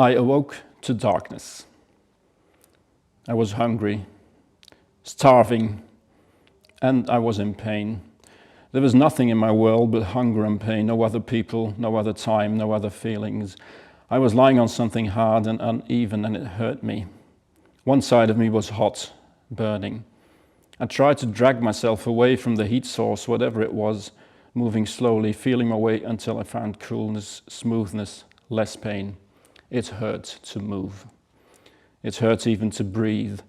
I awoke to darkness. I was hungry, starving, and I was in pain. There was nothing in my world but hunger and pain, no other people, no other time, no other feelings. I was lying on something hard and uneven, and it hurt me. One side of me was hot, burning. I tried to drag myself away from the heat source, whatever it was, moving slowly, feeling my way until I found coolness, smoothness, less pain. It hurt to move. It hurt even to breathe.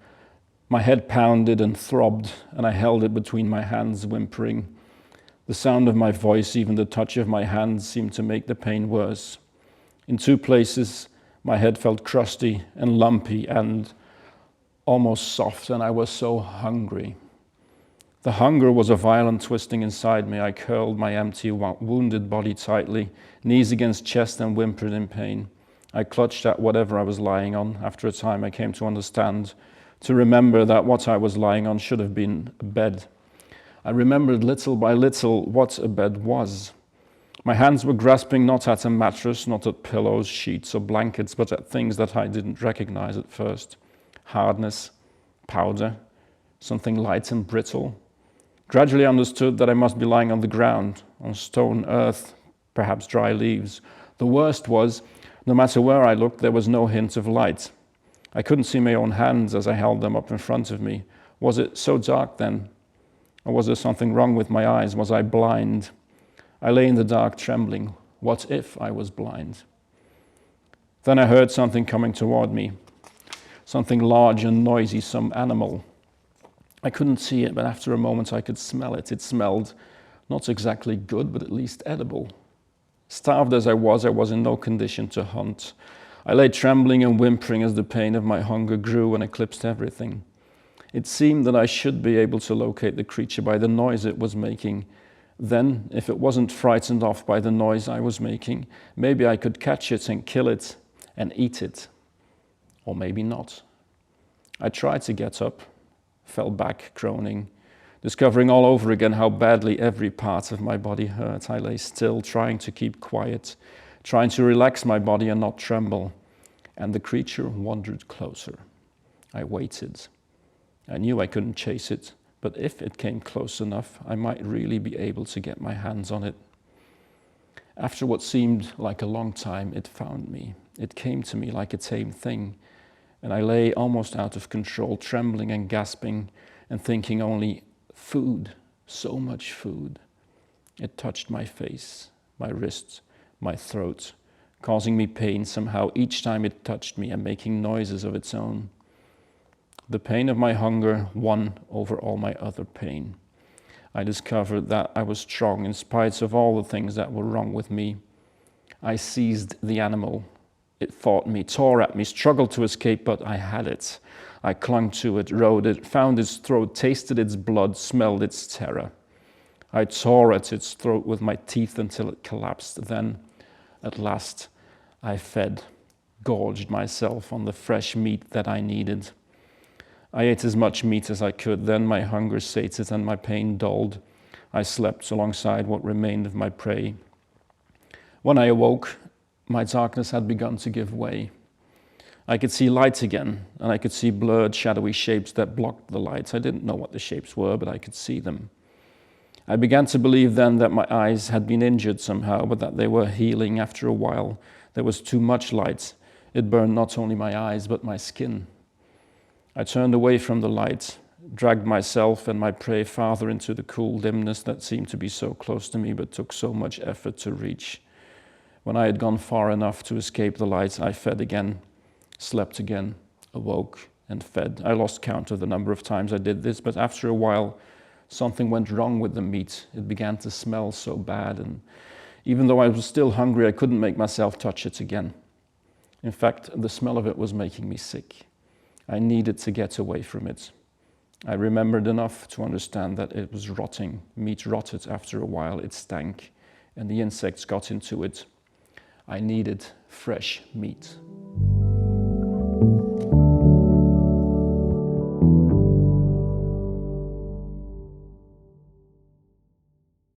My head pounded and throbbed, and I held it between my hands, whimpering. The sound of my voice, even the touch of my hands, seemed to make the pain worse. In two places, my head felt crusty and lumpy and almost soft, and I was so hungry. The hunger was a violent twisting inside me. I curled my empty, wounded body tightly, knees against chest, and whimpered in pain. I clutched at whatever I was lying on. After a time, I came to understand, to remember that what I was lying on should have been a bed. I remembered little by little what a bed was. My hands were grasping not at a mattress, not at pillows, sheets, or blankets, but at things that I didn't recognize at first. Hardness, powder, something light and brittle. Gradually I understood that I must be lying on the ground, on stone, earth, perhaps dry leaves. The worst was, no matter where I looked, there was no hint of light. I couldn't see my own hands as I held them up in front of me. Was it so dark then? Or was there something wrong with my eyes? Was I blind? I lay in the dark, trembling. What if I was blind? Then I heard something coming toward me. Something large and noisy, some animal. I couldn't see it, but after a moment I could smell it. It smelled not exactly good, but at least edible. Starved as I was in no condition to hunt. I lay trembling and whimpering as the pain of my hunger grew and eclipsed everything. It seemed that I should be able to locate the creature by the noise it was making. Then, if it wasn't frightened off by the noise I was making, maybe I could catch it and kill it and eat it. Or maybe not. I tried to get up, fell back, groaning, discovering all over again how badly every part of my body hurt. I lay still, trying to keep quiet, trying to relax my body and not tremble. And the creature wandered closer. I waited. I knew I couldn't chase it, but if it came close enough, I might really be able to get my hands on it. After what seemed like a long time, it found me. It came to me like a tame thing, and I lay almost out of control, trembling and gasping and thinking only, food, so much food. It touched my face, my wrists, my throat, causing me pain somehow each time it touched me and making noises of its own. The pain of my hunger won over all my other pain. I discovered that I was strong in spite of all the things that were wrong with me. I seized the animal. It fought me, tore at me, struggled to escape, but I had it. I clung to it, rode it, found its throat, tasted its blood, smelled its terror. I tore at its throat with my teeth until it collapsed. Then, at last, I fed, gorged myself on the fresh meat that I needed. I ate as much meat as I could. Then my hunger sated and my pain dulled. I slept alongside what remained of my prey. When I awoke, my darkness had begun to give way. I could see light again, and I could see blurred, shadowy shapes that blocked the light. I didn't know what the shapes were, but I could see them. I began to believe then that my eyes had been injured somehow, but that they were healing after a while. There was too much light. It burned not only my eyes, but my skin. I turned away from the light, dragged myself and my prey farther into the cool dimness that seemed to be so close to me, but took so much effort to reach. When I had gone far enough to escape the light, I fed again, slept again, awoke and fed. I lost count of the number of times I did this, but after a while, something went wrong with the meat. It began to smell so bad, and even though I was still hungry, I couldn't make myself touch it again. In fact, the smell of it was making me sick. I needed to get away from it. I remembered enough to understand that it was rotting. Meat rotted after a while, it stank, and the insects got into it. I needed fresh meat.